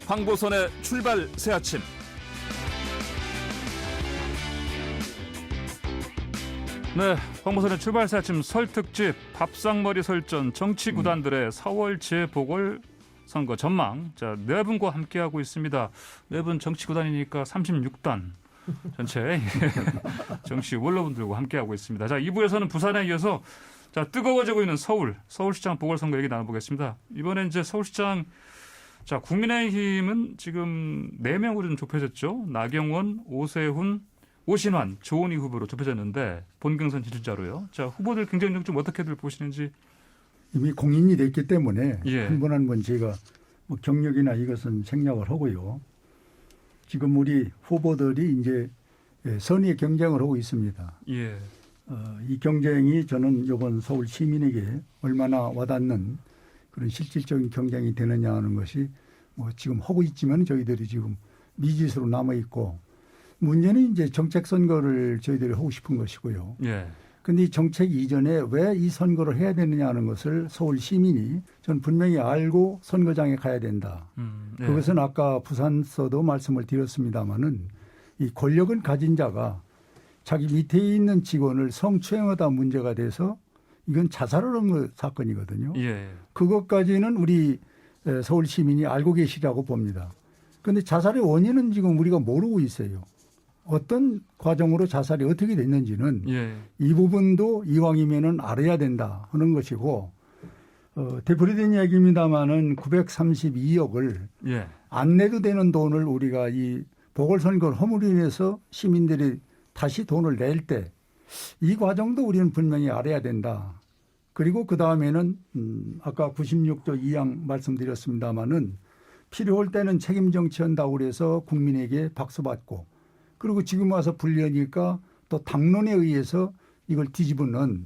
황보선의 출발 새 아침. 네, 황보선의 출발 새 아침 설 특집 밥상머리 설전 정치 구단들의 4월 재보궐선거 전망. 자, 네 분과 함께하고 있습니다. 네 분 정치 구단이니까 36단 전체 정치 원로분들과 함께하고 있습니다. 자, 2부에서는 부산에 이어서 자, 뜨거워지고 있는 서울시장 보궐선거 얘기 나눠보겠습니다. 이번에 이제 서울시장, 자, 국민의힘은 지금 4명으로 좀 좁혀졌죠. 나경원, 오세훈, 오신환, 조은희 후보로 좁혀졌는데 본경선 지지자로요. 자, 후보들 경쟁력 좀 어떻게들 보시는지. 이미 공인이 됐기 때문에 예. 한 번 한 번 제가 뭐 경력이나 이것은 생략을 하고요. 지금 우리 후보들이 이제 선의의 경쟁을 하고 있습니다. 예. 이 경쟁이 저는 이번 서울 시민에게 얼마나 와닿는 그런 실질적인 경쟁이 되느냐 하는 것이 뭐 지금 하고 있지만 저희들이 지금 미지수로 남아 있고, 문제는 이제 정책 선거를 저희들이 하고 싶은 것이고요. 예. 근데 이 정책 이전에 왜 이 선거를 해야 되느냐 하는 것을 서울 시민이 전 분명히 알고 선거장에 가야 된다. 예. 그것은 아까 부산서도 말씀을 드렸습니다마는 이 권력은 가진 자가 자기 밑에 있는 직원을 성추행하다 문제가 돼서 이건 자살을 한 사건이거든요. 예. 그것까지는 우리 서울 시민이 알고 계시라고 봅니다. 그런데 자살의 원인은 지금 우리가 모르고 있어요. 어떤 과정으로 자살이 어떻게 됐는지는 예. 이 부분도 이왕이면은 알아야 된다 하는 것이고, 되풀이된 이야기입니다마는 932억을 예. 안 내도 되는 돈을 우리가 이 보궐선거를 허물로 인해서 시민들이 다시 돈을 낼 때 이 과정도 우리는 분명히 알아야 된다. 그리고 그 다음에는 아까 96조 2항 말씀드렸습니다마는 필요할 때는 책임 정치한다고 그래서 국민에게 박수받고, 그리고 지금 와서 불리하니까 또 당론에 의해서 이걸 뒤집어는,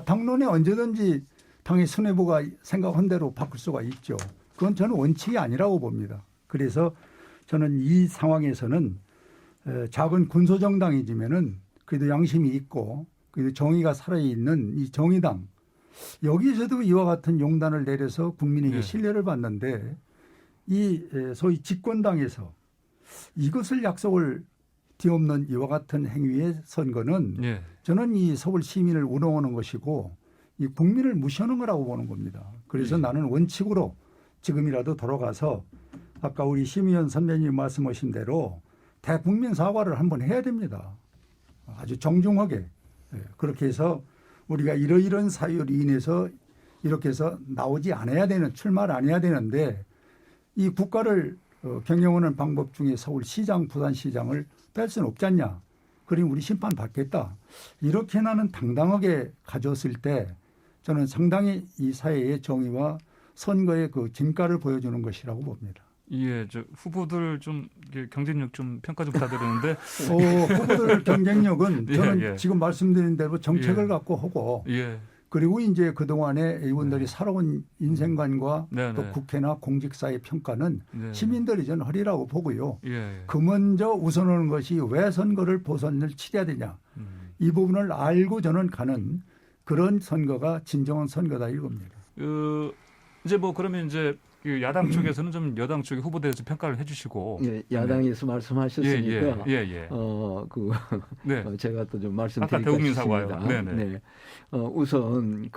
당론에 언제든지 당의 수뇌부가 생각한 대로 바꿀 수가 있죠. 그건 저는 원칙이 아니라고 봅니다. 그래서 저는 이 상황에서는 작은 군소정당이지만은 그래도 양심이 있고 그래도 정의가 살아있는 이 정의당, 여기에서도 이와 같은 용단을 내려서 국민에게 신뢰를 받는데, 이 소위 집권당에서 이것을 약속을 뒤엎는 이와 같은 행위의 선거는 저는 이 서울 시민을 우롱하는 것이고 이 국민을 무시하는 거라고 보는 겁니다. 그래서 나는 원칙으로 지금이라도 돌아가서 아까 우리 심의원 선배님 말씀하신 대로 대국민 사과를 한번 해야 됩니다. 아주 정중하게. 그렇게 해서 우리가 이러이러한 사유로 인해서 이렇게 해서 나오지 않아야 되는, 출마를 안 해야 되는데 이 국가를 경영하는 방법 중에 서울시장, 부산시장을 뺄 수는 없지 않냐. 그리고 우리 심판 받겠다. 이렇게 나는 당당하게 가졌을 때 저는 상당히 이 사회의 정의와 선거의 그 진가를 보여주는 것이라고 봅니다. 예, 저 후보들 좀 경쟁력 좀 평가 좀 부탁드리는데. 후보들 경쟁력은 저는 예. 지금 말씀드린 대로 정책을 갖고 하고, 그리고 이제 그동안에 이분들이 살아온 인생관과 또 국회나 공직사의 평가는 시민들이 저는 하리라고 보고요. 그 먼저 우선하는 것이 왜 선거를 보선을 치러야 되냐. 이 부분을 알고 저는 가는 그런 선거가 진정한 선거다 이겁니다. 이제 뭐 그러면 이제 야당 쪽에서는 좀 여당 쪽의 후보들에 대해서 평가를 해주시고. 예, 야당에서 말씀하셨으니까. 네. 제가 또 좀 말씀드리겠습니다. 아까 대국민 사과요. 네. 우선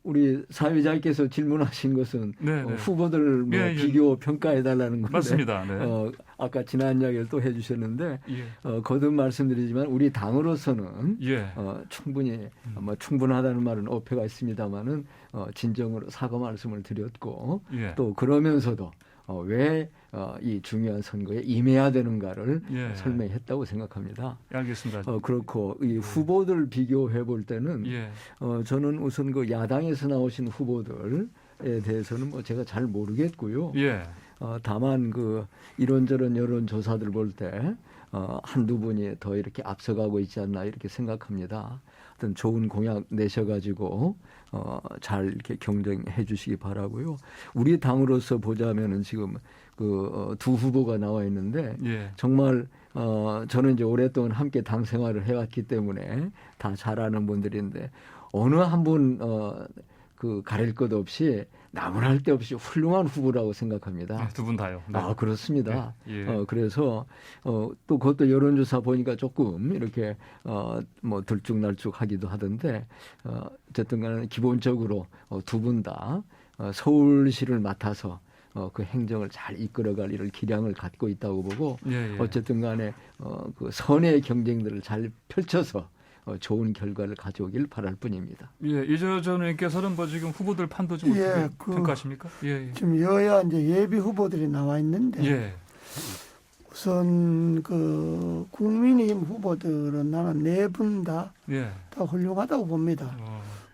우리 사회자께서 질문하신 것은 후보들 비교 평가해달라는 건데. 맞습니다. 네. 아까 지난 이야기를 또 해주셨는데 거듭 말씀드리지만 우리 당으로서는 충분히 충분하다는 말은 어폐가 있습니다마는 진정으로 사과 말씀을 드렸고 또 그러면서도 왜 이 중요한 선거에 임해야 되는가를 설명했다고 생각합니다. 알겠습니다. 그렇고 이 후보들 비교해 볼 때는 저는 우선 그 야당에서 나오신 후보들에 대해서는 뭐 제가 잘 모르겠고요. 다만 그 이런저런 여론조사들 볼 때 한두 분이 더 이렇게 앞서가고 있지 않나 이렇게 생각합니다. 어떤 좋은 공약 내셔가지고 잘 이렇게 경쟁해 주시기 바라고요. 우리 당으로서 보자면은 지금 그 두 후보가 나와 있는데 정말 저는 이제 오랫동안 함께 당 생활을 해왔기 때문에 다 잘 아는 분들인데 어느 한 분 그 가릴 것 없이 나무랄 데 없이 훌륭한 후보라고 생각합니다. 네, 두 분 다요. 네. 아, 그렇습니다. 네. 예. 그래서 또 그것도 여론조사 보니까 조금 이렇게 뭐 들쭉날쭉하기도 하던데 어쨌든 간에 기본적으로 두 분 다 서울시를 맡아서 그 행정을 잘 이끌어갈 이를 기량을 갖고 있다고 보고 예, 예. 어쨌든 간에 그 선의 경쟁들을 잘 펼쳐서 좋은 결과를 가져오길 바랄 뿐입니다. 예, 이재호 전 의원께서는 뭐 지금 후보들 판도 좀 어떻게 평가하십니까? 예, 예. 지금 여야 이제 예비 후보들이 나와 있는데 예. 우선 그 국민의힘 후보들은 나는 네 분 다 예. 훌륭하다고 봅니다.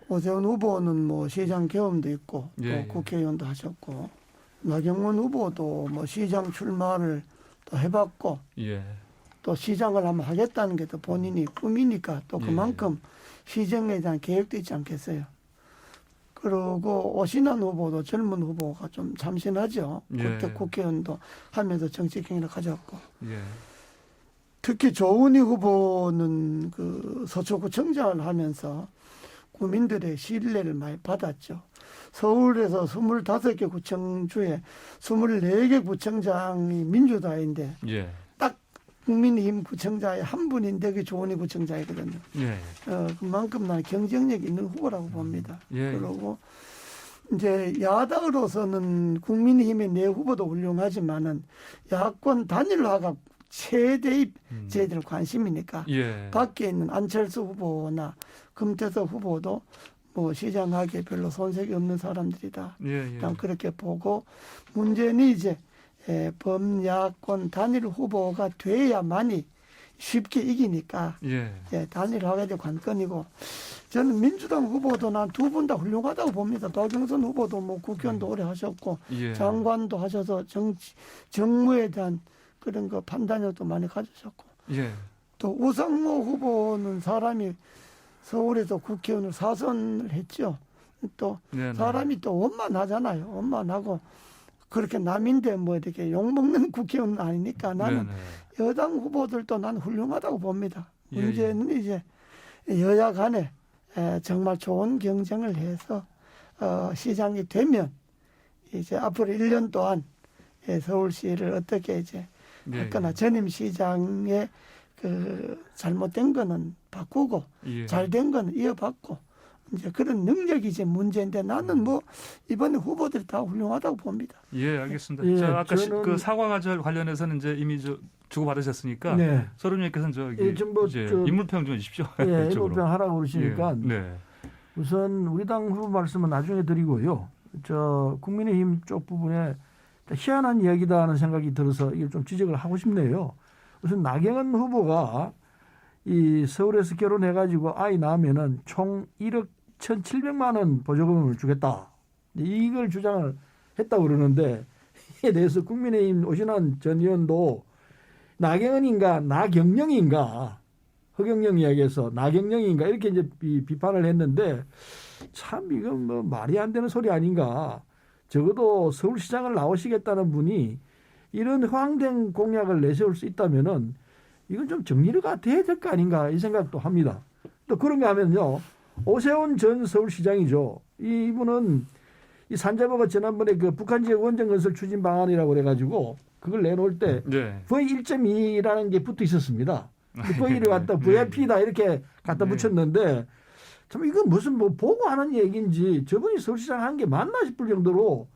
오세훈 후보는 뭐 시장 경험도 있고 예, 또 국회의원도 하셨고 나경원 후보도 뭐 시장 출마를 또 해봤고 예. 또 시장을 한번 하겠다는 게 또 본인이 꿈이니까 또 그만큼 시정에 대한 계획도 있지 않겠어요. 그리고 오신환 후보도 젊은 후보가 좀 참신하죠. 그때 국회의원도 하면서 정치 경력을 가졌고. 예. 특히 조은희 후보는 그 서초구청장을 하면서 국민들의 신뢰를 많이 받았죠. 서울에서 25개 구청 중에 24개 구청장이 민주당인데 예. 딱 국민의힘 구청장의 한 분인데 그게 조은희 구청장이거든요. 예. 그만큼 나는 경쟁력 있는 후보라고 봅니다. 예. 그리고 이제 야당으로서는 국민의힘의 내 후보도 훌륭하지만은 야권 단일화가 최대의 저희들 관심이니까 예. 밖에 있는 안철수 후보나 금태섭 후보도 뭐 시장하기에 별로 손색이 없는 사람들이다. 예, 예. 난 그렇게 보고 문제는 이제 범야권 단일 후보가 돼야만이 쉽게 이기니까 예. 단일화가 이제 관건이고 저는 민주당 후보도 난 두 분 다 훌륭하다고 봅니다. 도경선 후보도 뭐 국회의원도 오래 하셨고 예. 장관도 하셔서 정무에 대한 그런 거 판단력도 많이 가지셨고 예. 또 우상모 후보는 사람이 서울에서 국회의원을 4선을 했죠. 또 네네. 사람이 또 원만하잖아요. 원만하고 그렇게 남인데 뭐 이렇게 욕먹는 국회의원은 아니니까 나는 네네. 여당 후보들도 난 훌륭하다고 봅니다. 예, 문제는 이제 여야 간에 정말 좋은 경쟁을 해서 시장이 되면 이제 앞으로 1년 동안 서울시를 어떻게 이제 했거나 전임 시장의 그 잘못된 거는 바꾸고 잘된 거는 이어받고 이제 그런 능력이 이제 문제인데 나는 뭐 이번에 후보들이 다 훌륭하다고 봅니다. 예, 알겠습니다. 예, 자, 아까 그 저는- 사과과절 관련해서는 이제 이미 주고 받으셨으니까 네. 서른님께서는 저기 이제 인물평 좀 해주십시오. 예, 인물평 하라고 그러시니까 예, 네. 우선 우리 당 후보 말씀은 나중에 드리고요. 저 국민의힘 쪽 부분에 희한한 이야기다 하는 생각이 들어서 이걸 좀 지적을 하고 싶네요. 우선 나경원 후보가 이 서울에서 결혼해가지고 아이 낳으면은 총 1억 1,700만 원 보조금을 주겠다. 이걸 주장을 했다고 그러는데 이에 대해서 국민의힘 오신환 전 의원도 나경원인가 나경영인가 허경영 이야기해서 나경영인가 이렇게 이제 비판을 했는데 참 이건 뭐 말이 안 되는 소리 아닌가. 적어도 서울시장을 나오시겠다는 분이 이런 허황된 공약을 내세울 수 있다면은 이건 좀 정리가 돼야 될 거 아닌가 이 생각도 합니다. 또 그런가 하면요. 오세훈 전 서울시장이죠. 이분은 이 산자부가 지난번에 그 북한 지역 원전 건설 추진 방안이라고 그래가지고 그걸 내놓을 때 V1.2라는 게 붙어 있었습니다. V를 갖다 VIP다 이렇게 갖다 붙였는데 참 이건 무슨 뭐 보고 하는 얘기인지 저분이 서울시장 한 게 맞나 싶을 정도로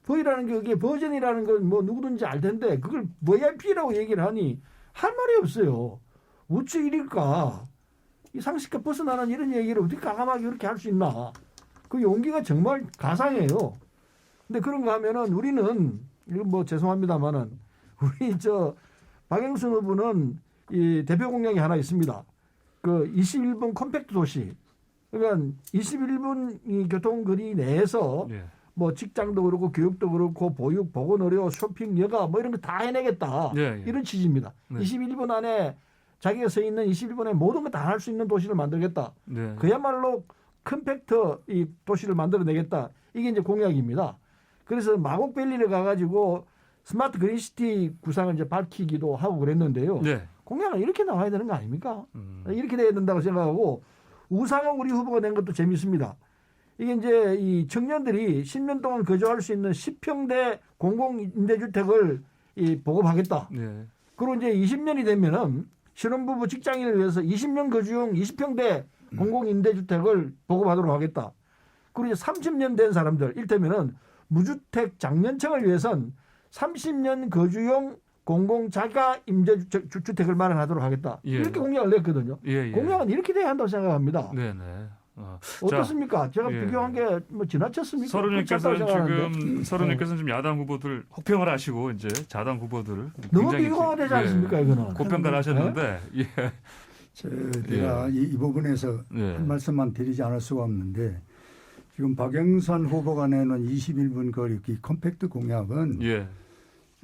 V라는 게 그게 버전이라는 건 뭐 누구든지 알 텐데 그걸 VIP라고 얘기를 하니 할 말이 없어요. 어찌 이럴까? 이 상식과 벗어나는 이런 얘기를 어떻게 과감하게 그렇게 할 수 있나? 그 용기가 정말 가상해요. 근데 그런가 하면은 우리는 이건 뭐 죄송합니다만은 우리 저 박영선 후보는 이 대표 공약이 하나 있습니다. 그 21분 컴팩트 도시. 그러니까 21분 이 교통거리 내에서 뭐 직장도 그렇고 교육도 그렇고 보육, 보건의료, 쇼핑, 여가 뭐 이런 거 다 해내겠다. 이런 취지입니다. 21분 안에 자기가 서 있는 21분에 모든 거 다 할 수 있는 도시를 만들겠다. 그야말로 컴팩트 이 도시를 만들어내겠다. 이게 이제 공약입니다. 그래서 마곡밸리를 가가지고 스마트 그린시티 구상을 이제 밝히기도 하고 그랬는데요. 공약은 이렇게 나와야 되는 거 아닙니까? 이렇게 돼야 된다고 생각하고 우상호 우리 후보가 낸 것도 재밌습니다. 이게 이제 이 청년들이 10년 동안 거주할 수 있는 10평대 공공임대주택을 보급하겠다. 네. 그리고 이제 20년이 되면은 신혼부부 직장인을 위해서 20년 거주용 20평대 공공임대주택을 보급하도록 하겠다. 그리고 이제 30년 된 사람들, 일테면은 무주택 장년층을 위해선 30년 거주용 공공자가 임대주택을 마련하도록 하겠다. 예. 이렇게 공약을 냈거든요. 예, 예. 공약은 이렇게 돼야 한다고 생각합니다. 네네. 어떻습니까? 제가 예. 비교한 게 뭐 지나쳤습니까? 서른님께서는 지금 야당 후보들 혹평을 하시고 이제 자당 후보들 너무 굉장히 비교가 되지 않습니까? 이거는 고평가를 하셨는데 예. 내가 이 부분에서 한 말씀만 드리지 않을 수가 없는데 지금 박영선 후보가 내놓은 21분 거리 컴팩트 공약은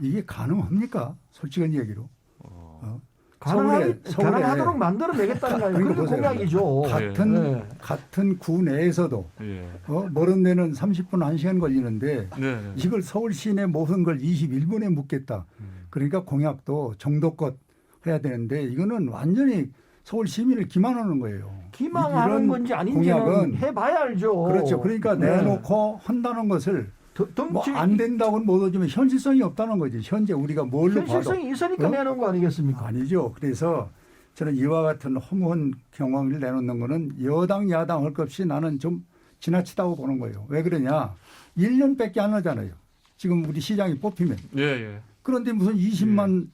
이게 가능합니까? 솔직한 얘기로. 가능하도록 만들어내겠다는 거 아니에요? 그게 공약이죠. 같은 구 내에서도 멀은 데는 30분 1시간 걸리는데 이걸 서울 시내 모든 걸 21분에 묻겠다. 그러니까 공약도 정도껏 해야 되는데 이거는 완전히 서울 시민을 기만하는 거예요. 기만하는 건지 아닌지는 해봐야 알죠. 그렇죠. 그러니까 내놓고 한다는 것을 뭐 안 된다고는 못하지만 현실성이 없다는 거지. 현재 우리가 뭘로 봐도. 현실성이 있으니까 내놓은 거 아니겠습니까? 아니죠. 그래서 저는 이와 같은 허무한 경험을 내놓는 거는 여당 야당 할 것 없이 나는 좀 지나치다고 보는 거예요. 왜 그러냐. 1년밖에 안 하잖아요. 지금 우리 시장이 뽑히면. 그런데 무슨 20만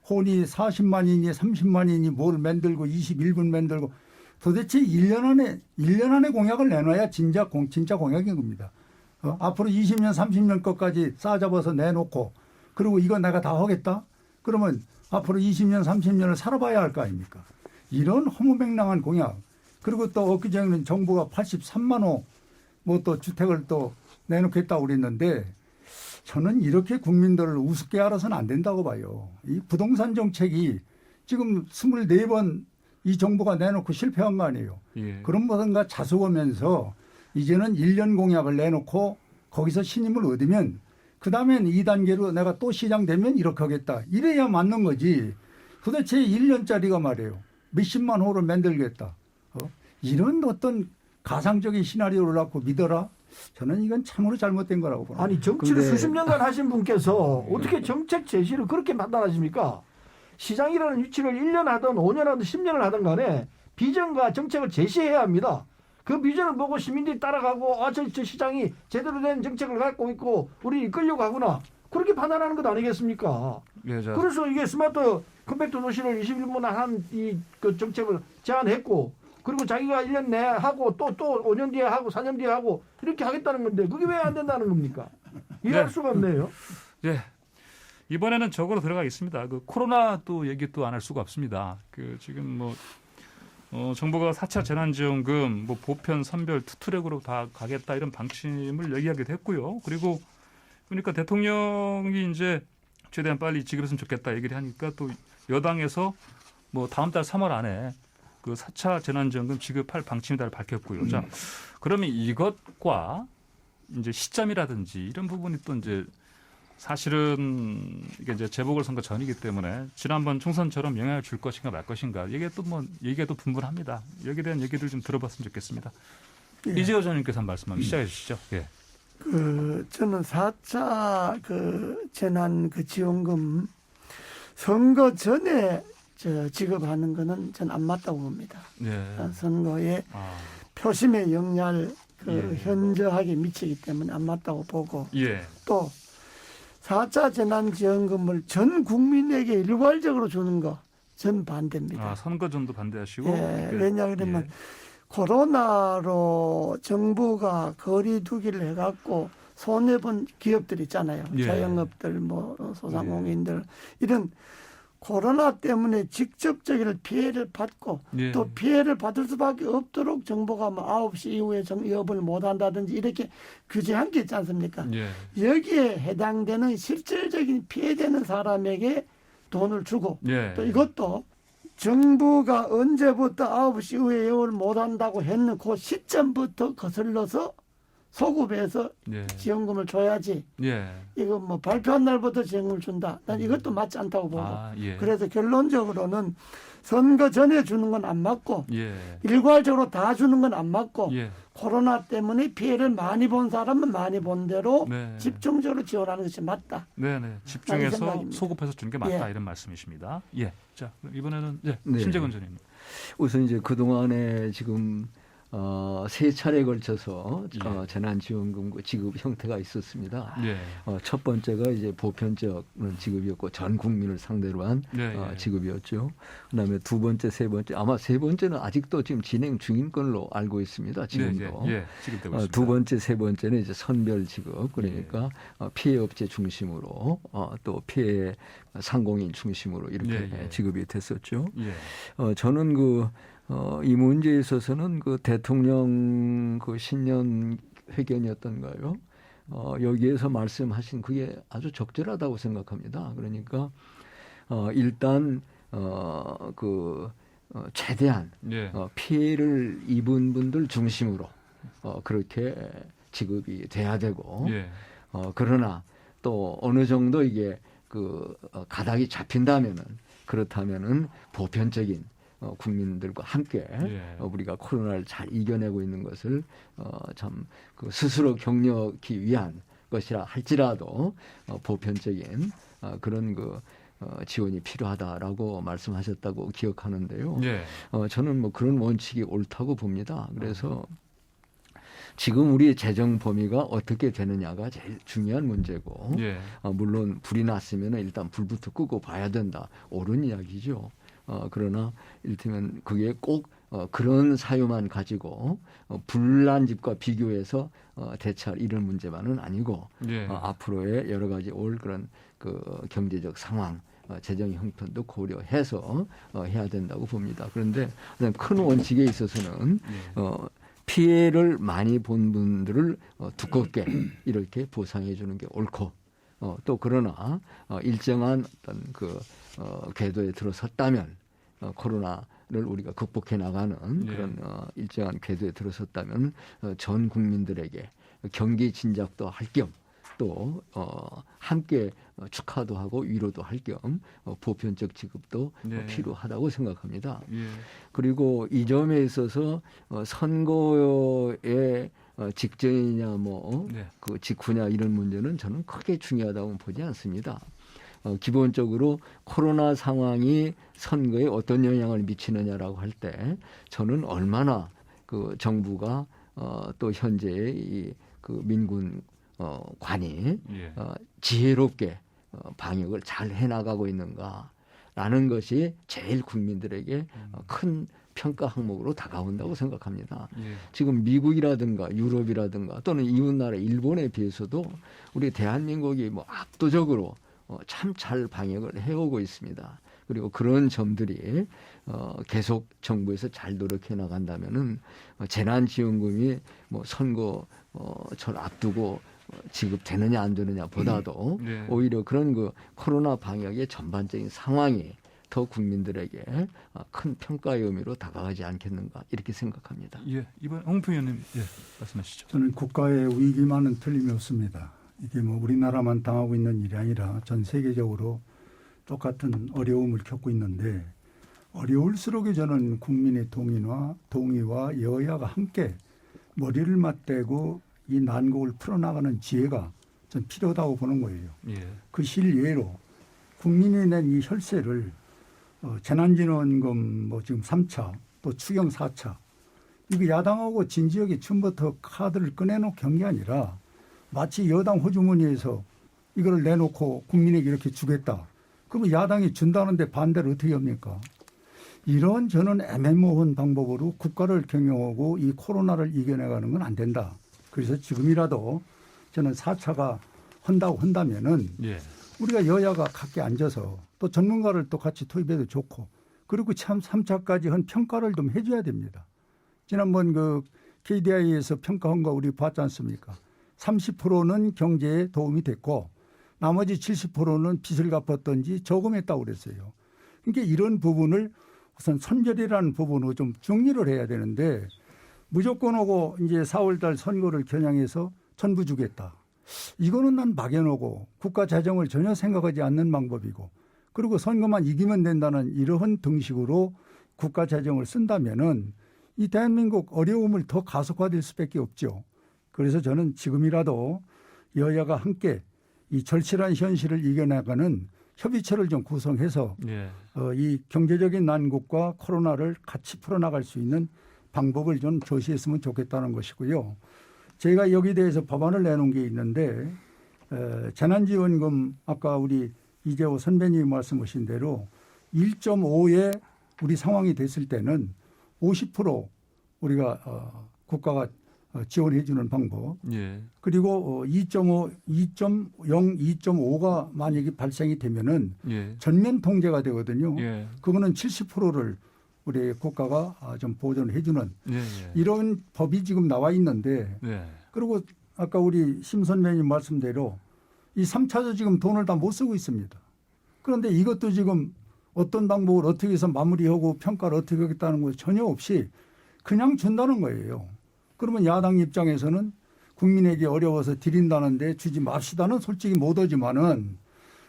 혼이 40만이니 30만이니 뭘 만들고 21분 만들고 도대체 1년 안에 공약을 내놔야 진짜 공약인 겁니다. 앞으로 20년, 30년 것까지 싸잡아서 내놓고 그리고 이거 내가 다 하겠다? 그러면 앞으로 20년, 30년을 살아봐야 할 거 아닙니까? 이런 허무맹랑한 공약. 그리고 또 엊그제는 정부가 83만 호 뭐 또 주택을 또 내놓겠다고 그랬는데 저는 이렇게 국민들을 우습게 알아서는 안 된다고 봐요. 이 부동산 정책이 지금 24번 이 정부가 내놓고 실패한 거 아니에요. 그런 것인가 자수하면서 이제는 1년 공약을 내놓고 거기서 신임을 얻으면 그다음엔 2단계로 내가 또 시장되면 이렇게 하겠다. 이래야 맞는 거지. 도대체 1년짜리가 말이에요. 몇십만 호를 만들겠다. 이런 어떤 가상적인 시나리오를 갖고 믿어라. 저는 이건 참으로 잘못된 거라고 봅니다. 아니 정치를 수십 년간 하신 분께서 어떻게 정책 제시를 그렇게 판단하십니까? 시장이라는 위치를 1년 하든 5년 하든 10년을 하든 간에 비전과 정책을 제시해야 합니다. 그 비전을 보고 시민들이 따라가고 저 시장이 제대로 된 정책을 갖고 있고 우리 이끌려고 하구나. 그렇게 판단하는 것 아니겠습니까? 그래서 이게 스마트 컴팩트 도시를 21분 한 그 정책을 제안했고 그리고 자기가 1년 내에 하고 또 5년 뒤에 하고 4년 뒤에 하고 이렇게 하겠다는 건데 그게 왜 안 된다는 겁니까? 이해할 수가 없네요. 이번에는 적으로 들어가겠습니다. 그 코로나 또 얘기 또 안 할 수가 없습니다. 그 지금 뭐 정부가 4차 재난지원금 뭐 보편 선별 투트랙으로 다 가겠다 이런 방침을 얘기하기도 했고요. 그리고 그러니까 대통령이 이제 최대한 빨리 지급했으면 좋겠다 얘기를 하니까 또 여당에서 뭐 다음 달 3월 안에 그 4차 재난지원금 지급할 방침이다를 밝혔고요. 자, 그러면 이것과 이제 시점이라든지 이런 부분이 또 이제 사실은 이게 이제 재보궐선거 전이기 때문에 지난번 총선처럼 영향을 줄 것인가 말 것인가 이게 또 뭐 얘기가 또 분분합니다. 여기에 대한 얘기들 좀 들어봤으면 좋겠습니다. 이재호 전님께서 한 말씀 한번 시작해 주시죠. 저는 4차 그 재난 그 지원금 선거 전에 지급하는 거는 전 안 맞다고 봅니다. 선거에 표심의 영향을 현저하게 미치기 때문에 안 맞다고 보고 또 4차 재난지원금을 전 국민에게 일괄적으로 주는 거 전 반대입니다. 선거 전도 반대하시고? 왜냐 그러면 코로나로 정부가 거리 두기를 해갖고 손해본 기업들 있잖아요. 자영업들, 뭐 소상공인들 이런 코로나 때문에 직접적인 피해를 받고 또 피해를 받을 수밖에 없도록 정부가 뭐 9시 이후에 영업을 못한다든지 이렇게 규제한 게 있지 않습니까? 여기에 해당되는 실질적인 피해되는 사람에게 돈을 주고 또 이것도 정부가 언제부터 9시 이후에 영업을 못한다고 했는 그 시점부터 거슬러서 소급해서 예. 지원금을 줘야지. 예. 이거 뭐 발표한 날부터 지원금을 준다. 난 이것도 맞지 않다고 보고. 예. 그래서 결론적으로는 선거 전에 주는 건 안 맞고 예. 일괄적으로 다 주는 건 안 맞고 예. 코로나 때문에 피해를 많이 본 사람은 많이 본 대로 네. 집중적으로 지원하는 것이 맞다. 네네. 집중해서 생각입니다. 소급해서 주는 게 맞다 예. 이런 말씀이십니다. 예. 자 그럼 이번에는 예. 네. 신재근 전님. 우선 이제 그 동안에 지금 세 차례에 걸쳐서 예. 재난지원금 지급 형태가 있었습니다. 예. 첫 번째가 이제 보편적 지급이었고 전 국민을 상대로 한 예. 지급이었죠. 그다음에 두 번째, 세 번째 아마 세 번째는 아직도 지금 진행 중인 걸로 알고 있습니다. 지금도. 예. 지급되고 있습니다. 두 번째, 세 번째는 이제 선별 지급 그러니까 피해 업체 중심으로 또 피해 상공인 중심으로 이렇게 지급이 됐었죠. 예. 저는 이 문제에 있어서는 그 대통령 그 신년 회견이었던가요? 여기에서 말씀하신 그게 아주 적절하다고 생각합니다. 그러니까 일단 최대한 예. 피해를 입은 분들 중심으로 그렇게 지급이 돼야 되고 예. 그러나 또 어느 정도 이게 가닥이 잡힌다면은 그렇다면은 보편적인 국민들과 함께 우리가 코로나를 잘 이겨내고 있는 것을 참 스스로 격려하기 위한 것이라 할지라도 보편적인 그런 지원이 필요하다라고 말씀하셨다고 기억하는데요. 예. 저는 뭐 그런 원칙이 옳다고 봅니다. 그래서 지금 우리 재정 범위가 어떻게 되느냐가 제일 중요한 문제고 예. 물론 불이 났으면 일단 불부터 끄고 봐야 된다. 옳은 이야기죠. 그러나 이를테면 그게 꼭 그런 사유만 가지고 불난 집과 비교해서 대처할 이런 문제만은 아니고 앞으로의 여러 가지 올 그런 경제적 상황 재정 형편도 고려해서 해야 된다고 봅니다. 그런데 큰 원칙에 있어서는 피해를 많이 본 분들을 두껍게 이렇게 보상해 주는 게 옳고 또 그러나 일정한 어떤 궤도에 들어섰다면 코로나를 우리가 극복해 나가는 그런 일정한 궤도에 들어섰다면 전 국민들에게 경기 진작도 할 겸 또 함께 축하도 하고 위로도 할 겸 보편적 지급도 필요하다고 생각합니다. 그리고 이 점에 있어서 선거에 직전이냐 그 직후냐 이런 문제는 저는 크게 중요하다고 보지 않습니다. 기본적으로 코로나 상황이 선거에 어떤 영향을 미치느냐라고 할 때 저는 얼마나 정부가 또 현재의 민군 관이 지혜롭게 방역을 잘 해나가고 있는가라는 것이 제일 국민들에게 큰 평가 항목으로 다가온다고 생각합니다. 지금 미국이라든가 유럽이라든가 또는 이웃나라 일본에 비해서도 우리 대한민국이 압도적으로 참 잘 방역을 해오고 있습니다. 그리고 그런 점들이 계속 정부에서 잘 노력해 나간다면은 재난지원금이 선거철 앞두고 지급되느냐 안 되느냐 보다도 오히려 그런 코로나 방역의 전반적인 상황이 더 국민들에게 큰 평가의 의미로 다가가지 않겠는가 이렇게 생각합니다. 예, 이번 홍표 의원님 말씀하시죠. 저는 국가의 위기만은 틀림이 없습니다. 이게 우리나라만 당하고 있는 일이 아니라 전 세계적으로 똑같은 어려움을 겪고 있는데 어려울수록 저는 국민의 동의와 여야가 함께 머리를 맞대고 이 난국을 풀어나가는 지혜가 전 필요하다고 보는 거예요. 그 실예로 국민이 낸 이 혈세를 재난지원금 지금 3차 또 추경 4차 이거 야당하고 진지하게 처음부터 카드를 꺼내놓은 게 아니라 마치 여당 호주머니에서 이걸 내놓고 국민에게 이렇게 주겠다. 그러면 야당이 준다는데 반대를 어떻게 합니까? 이런 저는 애매모호한 방법으로 국가를 경영하고 이 코로나를 이겨내가는 건 안 된다. 그래서 지금이라도 저는 4차가 한다면은 우리가 여야가 각기 앉아서 또 전문가를 또 같이 투입해도 좋고 그리고 참 3차까지 한 평가를 좀 해줘야 됩니다. 지난번 KDI에서 평가한 거 우리 봤지 않습니까? 30%는 경제에 도움이 됐고 나머지 70%는 빚을 갚았던지 저금했다고 그랬어요. 그러니까 이런 부분을 우선 선별이라는 부분으로 좀 정리를 해야 되는데 무조건 오고 이제 4월달 선거를 겨냥해서 전부 주겠다. 이거는 난 막연하고 국가 재정을 전혀 생각하지 않는 방법이고 그리고 선거만 이기면 된다는 이러한 등식으로 국가 재정을 쓴다면은 이 대한민국 어려움을 더 가속화될 수밖에 없죠. 그래서 저는 지금이라도 여야가 함께 이 절실한 현실을 이겨나가는 협의체를 좀 구성해서 예. 이 경제적인 난국과 코로나를 같이 풀어나갈 수 있는 방법을 좀 조시했으면 좋겠다는 것이고요. 저희가 여기 대해서 법안을 내놓은 게 있는데 재난지원금 아까 우리 이재호 선배님이 말씀하신 대로 1.5에 우리 상황이 됐을 때는 50% 우리가 국가가 지원해 주는 방법. 예. 그리고 2.5, 2.0, 2.5가 만약에 발생이 되면은 예. 전면 통제가 되거든요. 예. 그거는 70%를 우리 국가가 좀 보존해 주는 예. 이런 법이 지금 나와 있는데 예. 그리고 아까 우리 심 선배님 말씀대로 이 3차도 지금 돈을 다 못 쓰고 있습니다. 그런데 이것도 지금 어떤 방법을 어떻게 해서 마무리하고 평가를 어떻게 하겠다는 거 전혀 없이 그냥 준다는 거예요. 그러면 야당 입장에서는 국민에게 어려워서 드린다는데 주지 맙시다는 솔직히 못 하지만은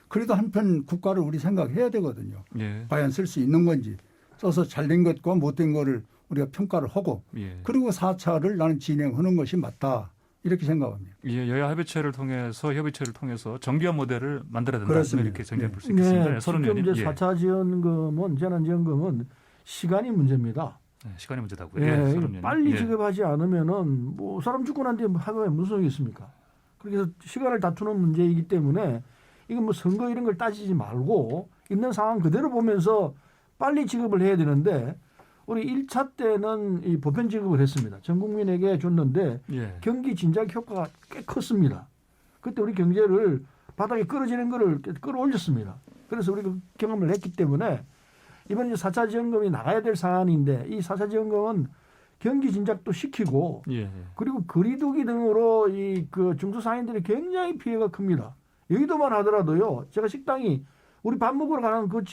그래도 한편 국가를 우리 생각해야 되거든요. 예. 과연 쓸 수 있는 건지 써서 잘된 것과 못된 거를 우리가 평가를 하고 예. 그리고 4차를 나는 진행하는 것이 맞다. 이렇게 생각합니다. 예, 여야 협의체를 통해서 정비한 모델을 만들어야 된다. 그렇습니다. 이렇게 정리해 볼 수 있겠습니다. 네, 서른 지금 의원님. 이제 4차 지원금은 재난지원금은 시간이 문제입니다. 예. 시간이 문제다고요. 예, 서른 의원님. 빨리 예. 지급하지 않으면은 뭐 사람 죽고 난 뒤에 하면 무슨 소용이 있습니까? 그래서 시간을 다투는 문제이기 때문에 이건 뭐 선거 이런 걸 따지지 말고 있는 상황 그대로 보면서 빨리 지급을 해야 되는데 우리 1차 때는 이 보편 지급을 했습니다. 전 국민에게 줬는데 예. 경기 진작 효과가 꽤 컸습니다. 그때 우리 경제를 바닥에 끌어지는 거를 끌어올렸습니다. 그래서 우리가 경험을 했기 때문에 이번 4차 지원금이 나가야 될 사안인데 이 4차 지원금은 경기 진작도 시키고 예. 그리고 거리두기 등으로 이 그 중소상인들이 굉장히 피해가 큽니다. 여의도만 하더라도요. 제가 식당이 우리 밥 먹으러 가는 그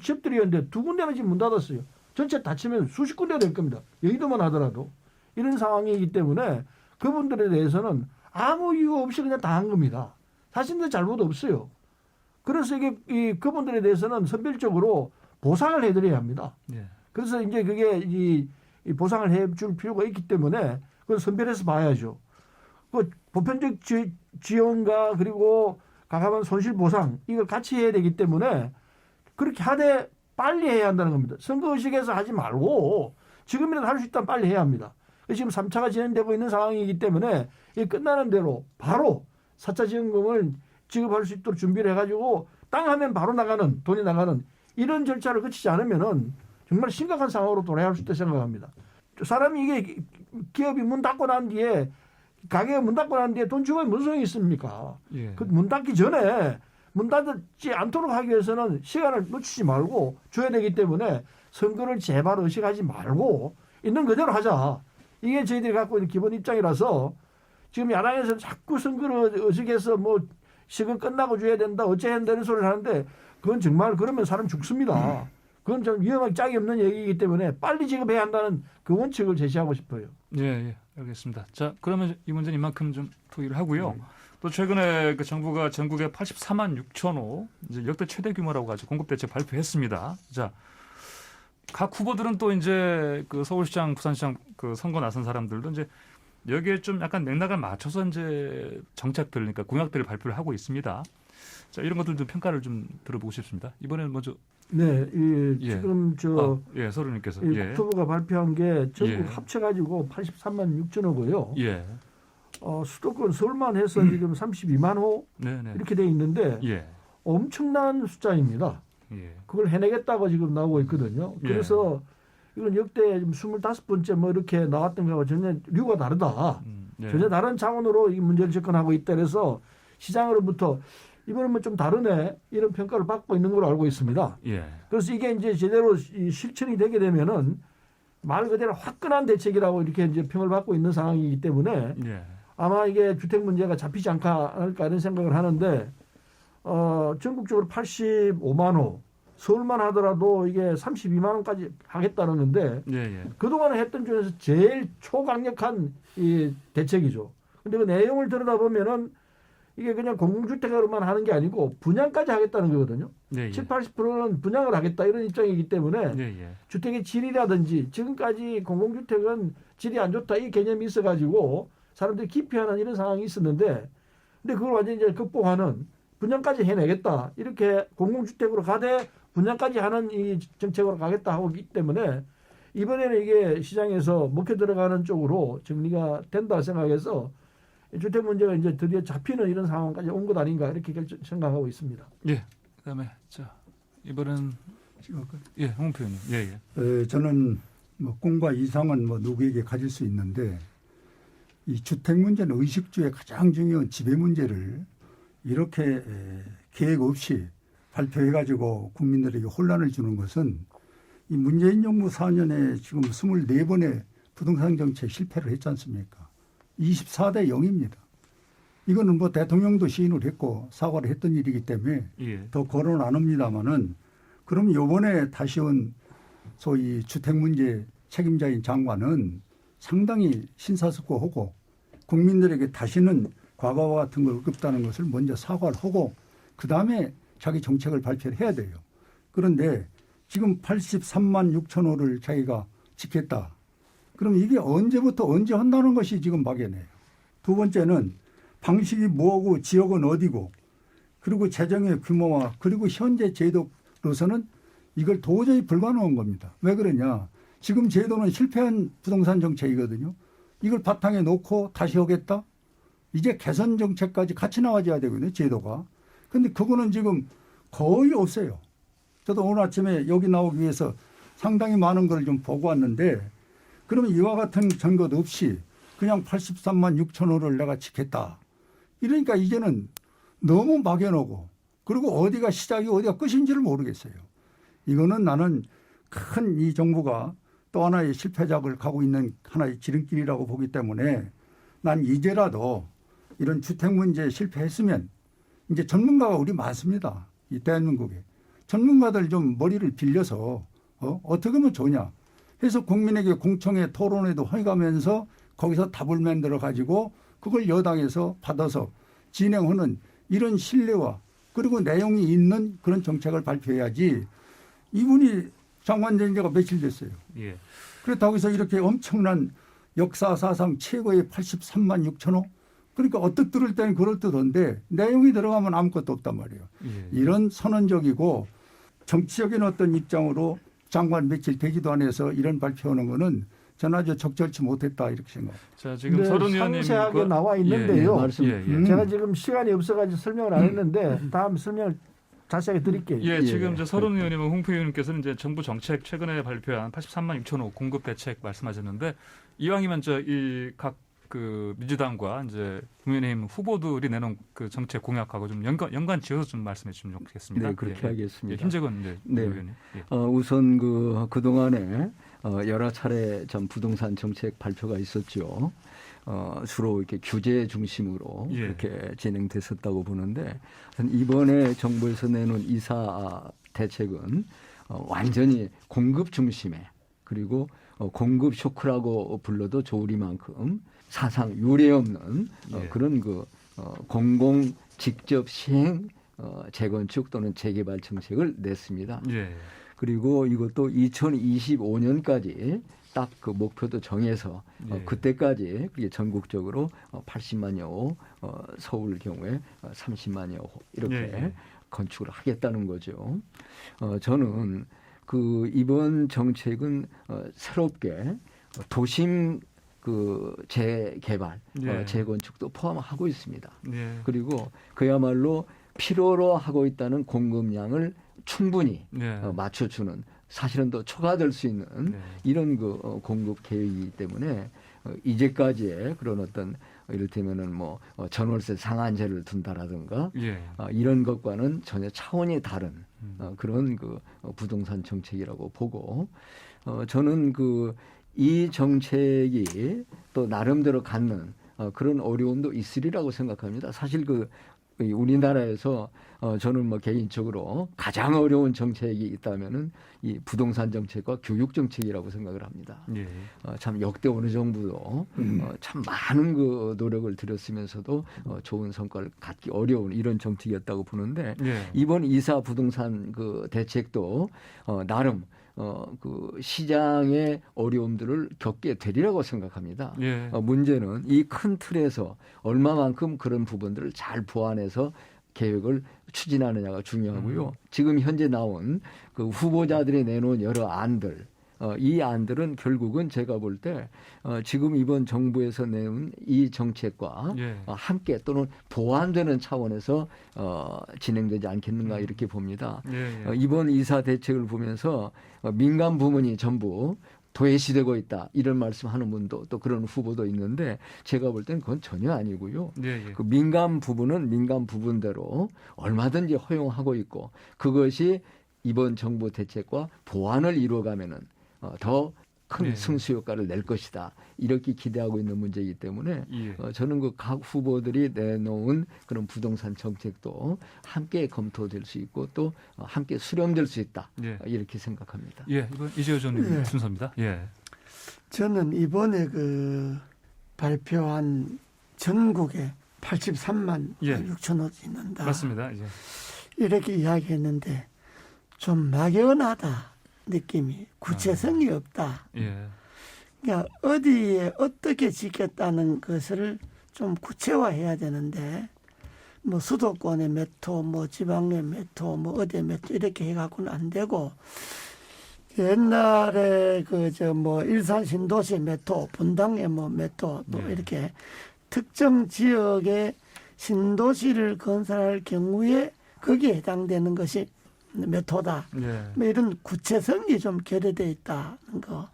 집들이었는데 2군데는 지금 문 닫았어요. 전체 닫히면 수십 군데 될 겁니다. 여의도만 하더라도. 이런 상황이기 때문에 그분들에 대해서는 아무 이유 없이 그냥 당한 겁니다. 자신들 잘못 없어요. 그래서 이게 그분들에 대해서는 선별적으로 보상을 해드려야 합니다. 예. 그래서 이제 그게 이 보상을 해줄 필요가 있기 때문에 그걸 선별해서 봐야죠. 그 보편적 지원과 그리고 가감한 손실 보상 이걸 같이 해야 되기 때문에 그렇게 하되 빨리 해야 한다는 겁니다. 선거의식에서 하지 말고 지금이라도 할 수 있다면 빨리 해야 합니다. 지금 3차가 진행되고 있는 상황이기 때문에 이 끝나는 대로 바로 4차 지원금을 지급할 수 있도록 준비를 해가지고 땅 하면 바로 나가는 돈이 나가는 이런 절차를 거치지 않으면은 정말 심각한 상황으로 돌아야 할 수 있다고 생각합니다. 사람이 이게 기업이 문 닫고 난 뒤에 가게가 문 닫고 난 뒤에 돈 주고 무슨 소용이 있습니까? 예. 그 문 닫기 전에 문 닫지 않도록 하기 위해서는 시간을 놓치지 말고 줘야 되기 때문에 선거를 제발 의식하지 말고 있는 그대로 하자. 이게 저희들이 갖고 있는 기본 입장이라서 지금 야당에서 자꾸 선거를 의식해서 뭐 시간 끝나고 줘야 된다 어째야 된다는 소리를 하는데 그건 정말 그러면 사람 죽습니다. 그건 좀 위험하게 짝이 없는 얘기이기 때문에 빨리 지급해야 한다는 그 원칙을 제시하고 싶어요. 예, 예, 알겠습니다. 자, 그러면 이 문제는 이만큼 좀 토의를 하고요. 또 최근에 그 정부가 전국에 84만 6천 호 이제 역대 최대 규모라고 가지고 공급 대책 발표했습니다. 자, 각 후보들은 또 이제 그 서울시장, 부산시장 그 선거 나선 사람들도 이제 여기에 좀 약간 맥락을 맞춰서 이제 정책들, 그러니까 공약들을 발표를 하고 있습니다. 자, 이런 것들도 평가를 좀 들어보고 싶습니다. 이번에는 먼저 네, 예. 지금 예, 서른님께서 예. 국토부가 발표한 게 전국 예. 합쳐가지고 83만 6천 호고요. 예. 수도권 서울만 해서 지금 32만 호 네네. 이렇게 돼 있는데 예. 엄청난 숫자입니다. 예. 그걸 해내겠다고 지금 나오고 있거든요. 예. 그래서 이건 역대 25번째 뭐 이렇게 나왔던 거하고 전혀 류가 다르다. 예. 전혀 다른 차원으로 이 문제를 접근하고 있다 그래서 시장으로부터 이번엔 뭐 좀 다르네 이런 평가를 받고 있는 걸로 알고 있습니다. 예. 그래서 이게 이제 제대로 실천이 되게 되면은 말 그대로 화끈한 대책이라고 이렇게 이제 평을 받고 있는 상황이기 때문에 예. 아마 이게 주택 문제가 잡히지 않을까 이런 생각을 하는데 전국적으로 85만 호 서울만 하더라도 이게 32만 원까지 하겠다는 건데 그동안에 했던 중에서 제일 초강력한 이 대책이죠. 근데 그 내용을 들여다보면은 이게 그냥 공공주택으로만 하는 게 아니고 분양까지 하겠다는 거거든요. 70, 80%는 분양을 하겠다 이런 입장이기 때문에 주택의 질이라든지 지금까지 공공주택은 질이 안 좋다 이 개념이 있어가지고 사람들이 기피하는 이런 상황이 있었는데 근데 그걸 완전히 이제 극복하는 분양까지 해내겠다 이렇게 공공주택으로 가되 분양까지 하는 이 정책으로 가겠다 하고 있기 때문에 이번에는 이게 시장에서 먹혀 들어가는 쪽으로 정리가 된다 생각해서 주택 문제가 이제 드디어 잡히는 이런 상황까지 온 것 아닌가 이렇게 생각하고 있습니다. 예. 그다음에 자 이번엔 홍 표현님. 저는 뭐 꿈과 이상은 뭐 누구에게 가질 수 있는데 이 주택 문제는 의식주의 가장 중요한 지배 문제를 이렇게 계획 없이 발표해가지고 국민들에게 혼란을 주는 것은 이 문재인 정부 4년에 지금 24번의 부동산 정책 실패를 했지 않습니까? 24대 0입니다. 이거는 뭐 대통령도 시인을 했고 사과를 했던 일이기 때문에 더 거론 안 합니다만은 그럼 요번에 다시 온 소위 주택 문제 책임자인 장관은 상당히 심사숙고하고 국민들에게 다시는 과거와 같은 걸 없다는 것을 먼저 사과를 하고 그다음에 자기 정책을 발표를 해야 돼요. 그런데 지금 83만 6천 호를 자기가 짓겠다. 그럼 이게 언제부터 언제 한다는 것이 지금 막연해요. 두 번째는 방식이 뭐고 지역은 어디고 그리고 재정의 규모와 그리고 현재 제도로서는 이걸 도저히 불가능한 겁니다. 왜 그러냐. 지금 제도는 실패한 부동산 정책이거든요. 이걸 바탕에 놓고 다시 하겠다? 이제 개선 정책까지 같이 나와줘야 되거든요. 제도가. 근데 그거는 지금 거의 없어요. 저도 오늘 아침에 여기 나오기 위해서 상당히 많은 걸 좀 보고 왔는데 그러면 이와 같은 증거도 없이 그냥 83만 6천 호를 내가 짓겠다. 이러니까 이제는 너무 막연하고 그리고 어디가 시작이 어디가 끝인지를 모르겠어요. 이거는 나는 큰 이 정부가 또 하나의 실패작을 가고 있는 하나의 지름길이라고 보기 때문에 난 이제라도 이런 주택 문제에 실패했으면 이제 전문가가 우리 많습니다. 이 대한민국에. 전문가들 좀 머리를 빌려서 어떻게 하면 좋냐 해서 국민에게 공청회 토론회도 해가면서 거기서 답을 만들어 가지고 그걸 여당에서 받아서 진행하는 이런 신뢰와 그리고 내용이 있는 그런 정책을 발표해야지 이분이 장관 된 지가 며칠 됐어요. 그렇다고 해서 이렇게 엄청난 역사 사상 최고의 83만 6천 호 그러니까 어떻게 들을 때는 그럴듯한데 내용이 들어가면 아무것도 없단 말이에요. 이런 선언적이고 정치적인 어떤 입장으로 장관 며칠 되지도 않아서 이런 발표하는 거는 저는 아주 적절치 못했다 이렇게 생각합니다. 자, 지금 서른 의원님 상세하게 나와 있는데요. 제가 예. 지금 시간이 없어가지고 설명을 안 했는데 다음 설명을 자세하게 드릴게요. 예, 지금 이제 서른 의원님은 홍표 의원님께서는 이제 정부 정책 최근에 발표한 83만 6천 호 공급 대책 말씀하셨는데 이왕이면 각 그 민주당과 이제 국민의힘 후보들이 내놓은 그 정책 공약하고 좀 연관 지어서 좀 말씀해 주시면 좋겠습니다. 네, 그렇게 하겠습니다. 김재건 의원님. 우선 그 동안에 여러 차례 전 부동산 정책 발표가 있었죠. 주로 이렇게 규제 중심으로 그렇게 진행됐었다고 보는데 이번에 정부에서 내놓은 이사 대책은 완전히 공급 중심에 그리고 공급 쇼크라고 불러도 좋으리만큼 사상 유례 없는 그런 공공 직접 시행 재건축 또는 재개발 정책을 냈습니다. 그리고 이것도 2025년까지 딱 그 목표도 정해서 그때까지 그게 전국적으로 80만여 호, 서울 경우에 30만여 호 이렇게 건축을 하겠다는 거죠. 저는 이번 정책은 새롭게 도심 재개발, 재건축도 포함하고 있습니다. 그리고 그야말로 필요로 하고 있다는 공급량을 충분히 맞춰주는 사실은 더 초과될 수 있는 이런 공급 계획이기 때문에 이제까지의 그런 어떤 이를테면은 전월세 상한제를 둔다라든가 이런 것과는 전혀 차원이 다른 그런 부동산 정책이라고 보고 저는 이 정책이 또 나름대로 갖는 그런 어려움도 있으리라고 생각합니다. 사실 우리나라에서 저는 뭐 개인적으로 가장 어려운 정책이 있다면은 이 부동산 정책과 교육 정책이라고 생각을 합니다. 예. 참 역대 어느 정부도 참 많은 그 노력을 들였으면서도 좋은 성과를 갖기 어려운 이런 정책이었다고 보는데 예. 이번 이사 부동산 그 대책도 나름 그 시장의 어려움들을 겪게 되리라고 생각합니다. 예. 문제는 이 큰 틀에서 얼마만큼 그런 부분들을 잘 보완해서 계획을 추진하느냐가 중요하고요. 지금 현재 나온 그 후보자들이 내놓은 여러 안들, 이 안들은 결국은 제가 볼 때 지금 이번 정부에서 내온 이 정책과 예. 함께 또는 보완되는 차원에서 진행되지 않겠는가 이렇게 봅니다. 예. 이번 이사 대책을 보면서 민간 부문이 전부 도외시되고 있다 이런 말씀하는 분도 또 그런 후보도 있는데 제가 볼 때는 그건 전혀 아니고요. 예. 그 민간 부분은 민간 부분대로 얼마든지 허용하고 있고 그것이 이번 정부 대책과 보완을 이루어가면은 더 큰 승수 효과를 낼 것이다. 이렇게 기대하고 있는 문제이기 때문에 저는 그 각 후보들이 내놓은 그런 부동산 정책도 함께 검토될 수 있고 또 함께 수렴될 수 있다. 이렇게 생각합니다. 예, 이번 이재호 전님 순서입니다. 예. 저는 이번에 그 발표한 전국에 83만 6천호지 있는다. 맞습니다. 예. 이렇게 이야기했는데 좀 막연하다. 느낌이 구체성이 없다. 예. 그러니까 어디에 어떻게 짓겠다는 것을 좀 구체화해야 되는데 뭐 수도권의 몇 호, 뭐 지방의 몇 호, 뭐 어디에 몇 호 이렇게 해갖고는 안 되고 옛날에 뭐 일산 신도시 몇 호, 분당에 뭐 몇 호, 또 이렇게 특정 지역의 신도시를 건설할 경우에 거기에 해당되는 것이 몇 호다. 뭐 이런 구체성이 좀 결여되어 있다는 거.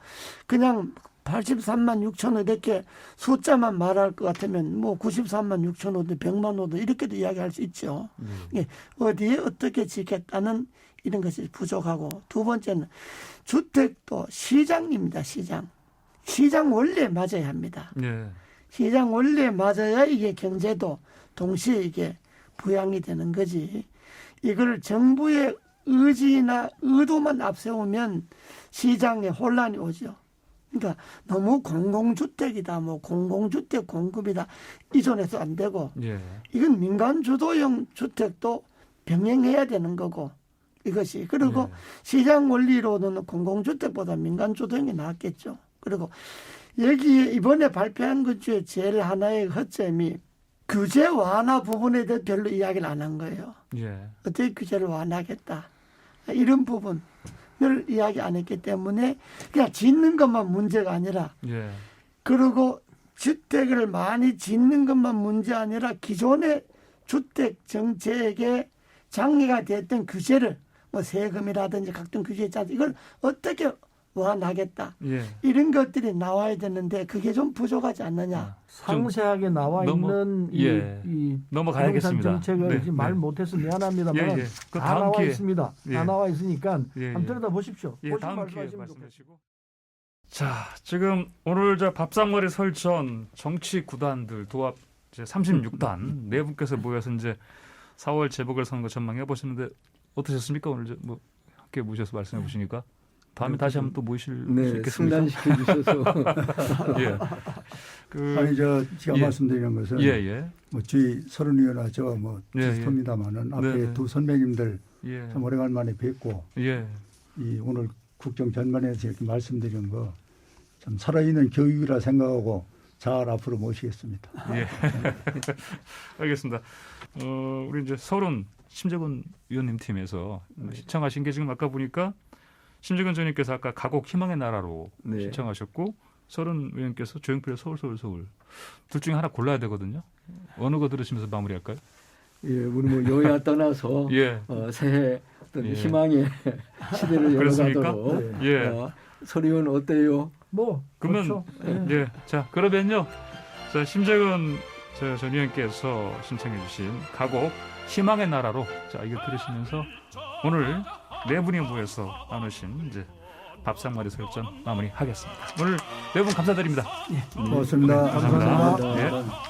그냥 83만 6천 호 이렇게 숫자만 말할 것 같으면 뭐 93만 6천 호든 100만 호든 이렇게도 이야기할 수 있죠. 어디에 어떻게 짓겠다는 이런 것이 부족하고 두 번째는 주택도 시장입니다. 시장 원리에 맞아야 합니다. 시장 원리에 맞아야 이게 경제도 동시에 이게 부양이 되는 거지. 이걸 정부의 의지나 의도만 앞세우면 시장에 혼란이 오죠. 그러니까 너무 공공주택이다, 뭐 공공주택 공급이다 이전해서 안 되고 이건 민간 주도형 주택도 병행해야 되는 거고 이것이 그리고 시장 원리로는 공공주택보다 민간 주도형이 낫겠죠. 그리고 여기 이번에 발표한 것 중에 제일 하나의 허점이 규제 완화 부분에 대해 별로 이야기를 안 한 거예요. 어떻게 규제를 완화하겠다. 이런 부분을 이야기 안 했기 때문에 그냥 짓는 것만 문제가 아니라 그리고 주택을 많이 짓는 것만 문제 아니라 기존의 주택 정책에 장애가 됐던 규제를 뭐 세금이라든지 각종 규제 있지 않습니까? 이걸 어떻게 완화하겠다. 이런 것들이 나와야 되는데 그게 좀 부족하지 않느냐. 상세하게 나와 있는 이 넘어가야겠습니다. 정책을 말 못해서 미안합니다만 그 다 나와 기회. 있습니다. 다 나와 있으니까 예. 한번 들여다보십시오. 다음 기회에 말씀해 주시고. 자, 지금 오늘 밥상머리 설전 정치 구단들 도합 이제 36단 네 분께서 모여서 이제 4월 재보궐선거 전망해 보시는데 어떠셨습니까? 오늘 뭐 함께 모셔서 말씀해 보시니까. 다음에 다시 한번 또 모실 수 있겠습니까? 승단시켜 주셔서. 아니 제가 말씀드리는 것은 뭐 저희 서른 의원과 저와 뭐 비슷합니다만은 앞에 두 선배님들 참 오래간만에 뵙고 이 오늘 국정 전반에서 이렇게 말씀드리는 거 참 살아있는 교육이라 생각하고 잘 앞으로 모시겠습니다. 알겠습니다. 우리 이제 서른 심재권 의원님 팀에서 신청하신 게 지금 아까 보니까 심재권 의원님께서 아까 가곡 희망의 나라로 신청하셨고 서른 의원께서 조용필의 서울 둘 중에 하나 골라야 되거든요. 어느 거 들으시면서 마무리할까요? 우리 뭐 여야 떠나서 새해 어떤 희망의 시대를 열어가도록 서른 의원 어때요? 뭐 그러면 그렇죠. 자 그러면요. 자 심재권 전 의원께서 신청해주신 가곡 희망의 나라로 자 이거 들으시면서 오늘 네 분이 모여서 나누신 이제 밥상머리 설전 마무리하겠습니다. 오늘 네 분 감사드립니다. 고맙습니다. 감사합니다. 감사합니다. 예.